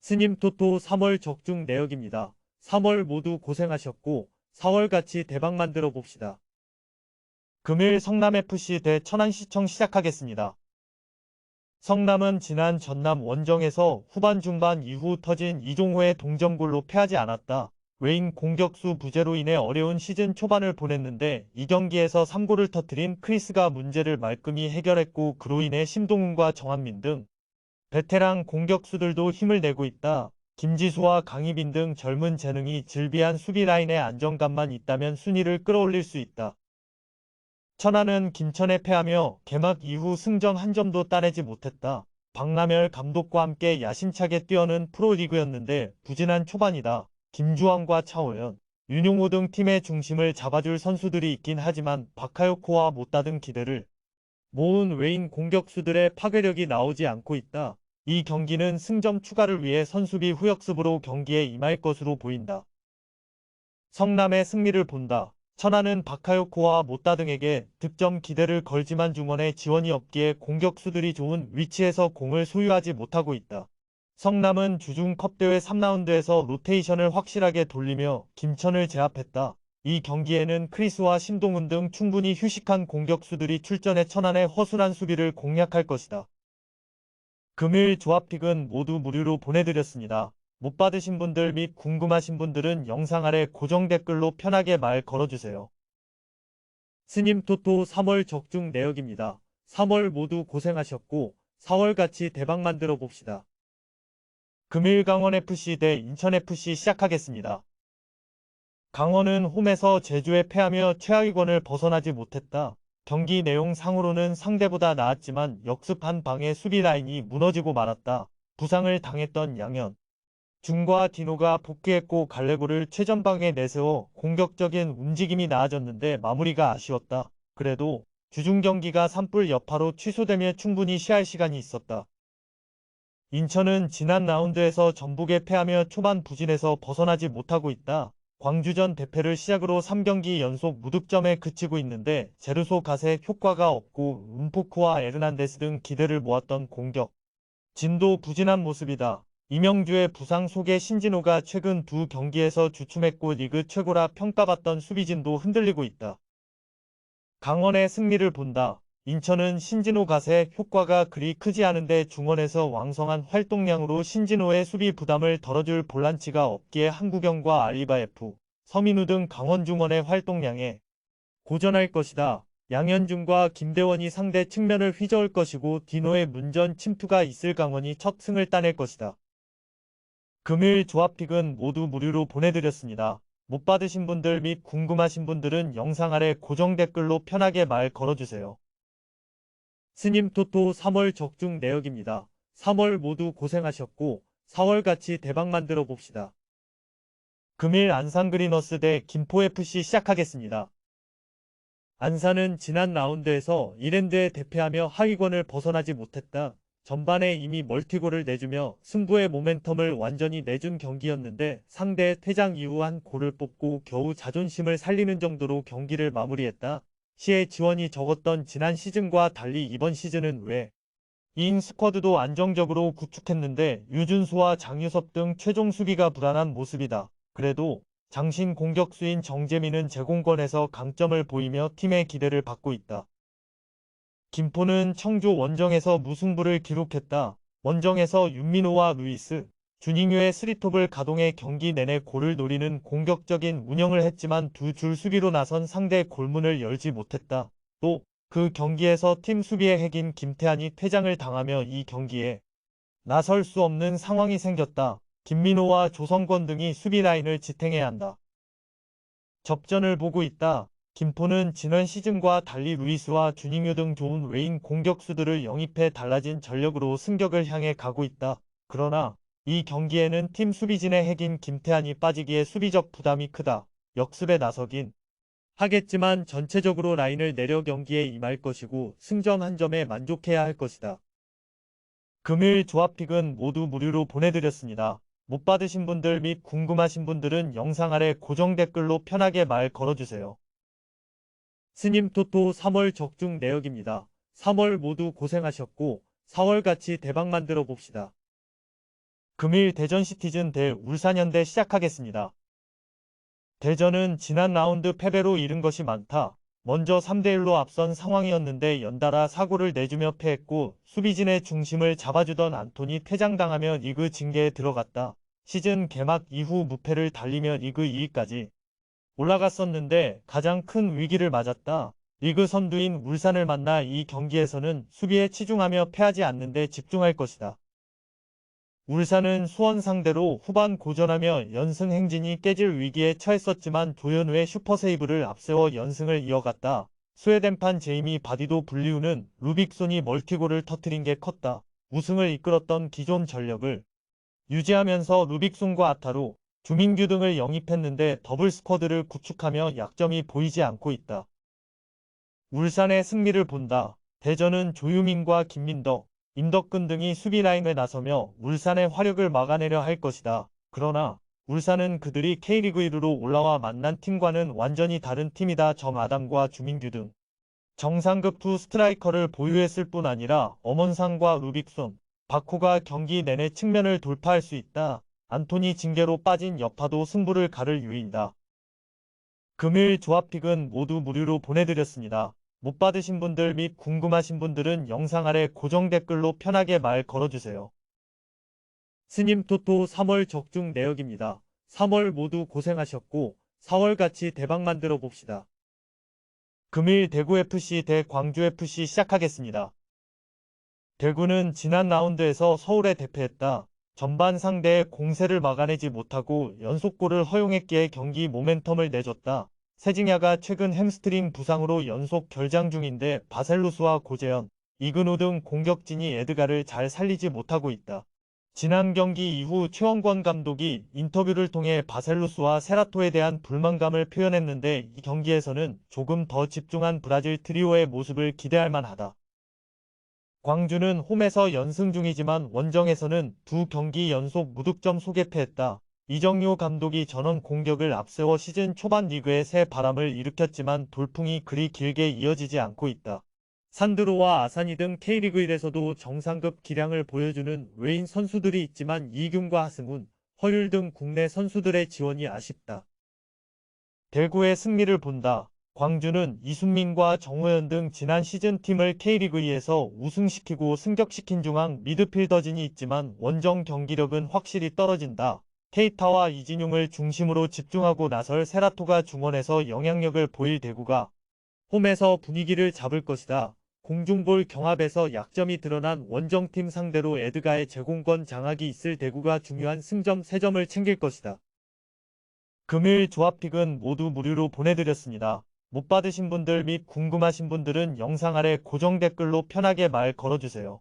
스님 토토 3월 적중 내역입니다. 3월 모두 고생하셨고 4월같이 대박 만들어 봅시다. 금일 성남FC 대 천안시청 시작하겠습니다. 성남은 지난 전남 원정에서 후반 중반 이후 터진 이종호의 동점골로 패하지 않았다. 외인 공격수 부재로 인해 어려운 시즌 초반을 보냈는데 이 경기에서 3골을 터뜨린 크리스가 문제를 말끔히 해결했고 그로 인해 심동훈과 정한민 등 베테랑 공격수들도 힘을 내고 있다. 김지수와 강희빈 등 젊은 재능이 즐비한 수비 라인의 안정감만 있다면 순위를 끌어올릴 수 있다. 천안은 김천에 패하며 개막 이후 승점 한 점도 따내지 못했다. 박남열 감독과 함께 야심차게 뛰어는 프로리그였는데 부진한 초반이다. 김주환과 차호연, 윤용호 등 팀의 중심을 잡아줄 선수들이 있긴 하지만 바카요코와 못다 등 기대를 모은 외인 공격수들의 파괴력이 나오지 않고 있다. 이 경기는 승점 추가를 위해 선수비 후역습으로 경기에 임할 것으로 보인다. 성남의 승리를 본다. 천안은 바카요코와 못다 등에게 득점 기대를 걸지만 중원에 지원이 없기에 공격수들이 좋은 위치에서 공을 소유하지 못하고 있다. 성남은 주중컵대회 3라운드에서 로테이션을 확실하게 돌리며 김천을 제압했다. 이 경기에는 크리스와 심동훈 등 충분히 휴식한 공격수들이 출전해 천안의 허술한 수비를 공략할 것이다. 금일 조합픽은 모두 무료로 보내드렸습니다. 못 받으신 분들 및 궁금하신 분들은 영상 아래 고정 댓글로 편하게 말 걸어주세요. 스님 토토 3월 적중 내역입니다. 3월 모두 고생하셨고 4월같이 대박 만들어 봅시다. 금일 강원FC 대 인천FC 시작하겠습니다. 강원은 홈에서 제주에 패하며 최하위권을 벗어나지 못했다. 경기 내용 상으로는 상대보다 나았지만 역습한 방에 수비 라인이 무너지고 말았다. 부상을 당했던 양현, 준과 디노가 복귀했고 갈레고를 최전방에 내세워 공격적인 움직임이 나아졌는데 마무리가 아쉬웠다. 그래도 주중 경기가 산불 여파로 취소되며 충분히 쉬할 시간이 있었다. 인천은 지난 라운드에서 전북에 패하며 초반 부진에서 벗어나지 못하고 있다. 광주전 대패를 시작으로 3경기 연속 무득점에 그치고 있는데 제르소 갓의 효과가 없고 은포크와 에르난데스 등 기대를 모았던 공격 진도 부진한 모습이다. 이명주의 부상 속에 신진호가 최근 두 경기에서 주춤했고 리그 최고라 평가받던 수비진도 흔들리고 있다. 강원의 승리를 본다. 인천은 신진호 갓의 효과가 그리 크지 않은데 중원에서 왕성한 활동량으로 신진호의 수비 부담을 덜어줄 볼란치가 없기에 한국영과 알리바F, 서민우 등 강원 중원의 활동량에 고전할 것이다. 양현준과 김대원이 상대 측면을 휘저을 것이고 디노의 문전 침투가 있을 강원이 첫 승을 따낼 것이다. 금일 조합픽은 모두 무료로 보내드렸습니다. 못 받으신 분들 및 궁금하신 분들은 영상 아래 고정 댓글로 편하게 말 걸어주세요. 스님 토토 3월 적중 내역입니다. 3월 모두 고생하셨고 4월같이 대박 만들어 봅시다. 금일 안산 그리너스 대 김포FC 시작하겠습니다. 안산은 지난 라운드에서 이랜드에 대패하며 하위권을 벗어나지 못했다. 전반에 이미 멀티골을 내주며 승부의 모멘텀을 완전히 내준 경기였는데 상대의 퇴장 이후 한 골을 뽑고 겨우 자존심을 살리는 정도로 경기를 마무리했다. 시의 지원이 적었던 지난 시즌과 달리 이번 시즌은 외인 스쿼드도 안정적으로 구축했는데 유준수와 장유섭 등 최종 수비가 불안한 모습이다. 그래도 장신 공격수인 정재민은 제공권에서 강점을 보이며 팀의 기대를 받고 있다. 김포는 청주 원정에서 무승부를 기록했다. 원정에서 윤민호와 루이스, 주닝유의 스리톱을 가동해 경기 내내 골을 노리는 공격적인 운영을 했지만 두 줄 수비로 나선 상대 골문을 열지 못했다. 또 그 경기에서 팀 수비의 핵인 김태환이 퇴장을 당하며 이 경기에 나설 수 없는 상황이 생겼다. 김민호와 조성권 등이 수비 라인을 지탱해야 한다. 접전을 보고 있다. 김포는 지난 시즌과 달리 루이스와 주닝유 등 좋은 외인 공격수들을 영입해 달라진 전력으로 승격을 향해 가고 있다. 그러나 이 경기에는 팀 수비진의 핵인 김태환이 빠지기에 수비적 부담이 크다. 역습에 나서긴 하겠지만 전체적으로 라인을 내려 경기에 임할 것이고 승점 한 점에 만족해야 할 것이다. 금일 조합픽은 모두 무료로 보내드렸습니다. 못 받으신 분들 및 궁금하신 분들은 영상 아래 고정 댓글로 편하게 말 걸어주세요. 스님 토토 3월 적중 내역입니다. 3월 모두 고생하셨고 4월같이 대박 만들어 봅시다. 금일 대전 시티즌 대 울산현대 시작하겠습니다. 대전은 지난 라운드 패배로 잃은 것이 많다. 먼저 3대1로 앞선 상황이었는데 연달아 사고를 내주며 패했고 수비진의 중심을 잡아주던 안톤이 퇴장당하며 리그 징계에 들어갔다. 시즌 개막 이후 무패를 달리며 리그 2위까지 올라갔었는데 가장 큰 위기를 맞았다. 리그 선두인 울산을 만나 이 경기에서는 수비에 치중하며 패하지 않는 데 집중할 것이다. 울산은 수원 상대로 후반 고전하며 연승 행진이 깨질 위기에 처했었지만 조현우의 슈퍼세이브를 앞세워 연승을 이어갔다. 스웨덴판 제이미 바디도 불리우는 루빅손이 멀티골을 터뜨린 게 컸다. 우승을 이끌었던 기존 전력을 유지하면서 루빅손과 아타루, 주민규 등을 영입했는데 더블 스쿼드를 구축하며 약점이 보이지 않고 있다. 울산의 승리를 본다. 대전은 조유민과 김민덕, 임덕근 등이 수비 라인에 나서며 울산의 화력을 막아내려 할 것이다. 그러나 울산은 그들이 K리그 1으로 올라와 만난 팀과는 완전히 다른 팀이다. 정아담과 주민규 등 정상급 두 스트라이커를 보유했을 뿐 아니라 엄원상과 루빅손, 바코가 경기 내내 측면을 돌파할 수 있다. 안토니 징계로 빠진 여파도 승부를 가를 유인다. 금일 조합픽은 모두 무료로 보내드렸습니다. 못 받으신 분들 및 궁금하신 분들은 영상 아래 고정 댓글로 편하게 말 걸어주세요. 스님 토토 3월 적중 내역입니다. 3월 모두 고생하셨고 4월같이 대박 만들어 봅시다. 금일 대구FC 대 광주FC 시작하겠습니다. 대구는 지난 라운드에서 서울에 대패했다. 전반 상대의 공세를 막아내지 못하고 연속골을 허용했기에 경기 모멘텀을 내줬다. 세징야가 최근 햄스트링 부상으로 연속 결장 중인데 바셀루스와 고재현, 이근호 등 공격진이 에드가를 잘 살리지 못하고 있다. 지난 경기 이후 최원권 감독이 인터뷰를 통해 바셀루스와 세라토에 대한 불만감을 표현했는데 이 경기에서는 조금 더 집중한 브라질 트리오의 모습을 기대할 만하다. 광주는 홈에서 연승 중이지만 원정에서는 두 경기 연속 무득점 속에 패했다. 이정효 감독이 전원 공격을 앞세워 시즌 초반 리그에 새 바람을 일으켰지만 돌풍이 그리 길게 이어지지 않고 있다. 산드로와 아사니 등 K리그1에서도 정상급 기량을 보여주는 외인 선수들이 있지만 이균과 하승훈, 허율 등 국내 선수들의 지원이 아쉽다. 대구의 승리를 본다. 광주는 이순민과 정호연 등 지난 시즌 팀을 K리그2에서 우승시키고 승격시킨 중앙 미드필더진이 있지만 원정 경기력은 확실히 떨어진다. 케이타와 이진용을 중심으로 집중하고 나설 세라토가 중원에서 영향력을 보일 대구가 홈에서 분위기를 잡을 것이다. 공중볼 경합에서 약점이 드러난 원정팀 상대로 에드가의 제공권 장악이 있을 대구가 중요한 승점 3점을 챙길 것이다. 금일 조합픽은 모두 무료로 보내드렸습니다. 못 받으신 분들 및 궁금하신 분들은 영상 아래 고정 댓글로 편하게 말 걸어주세요.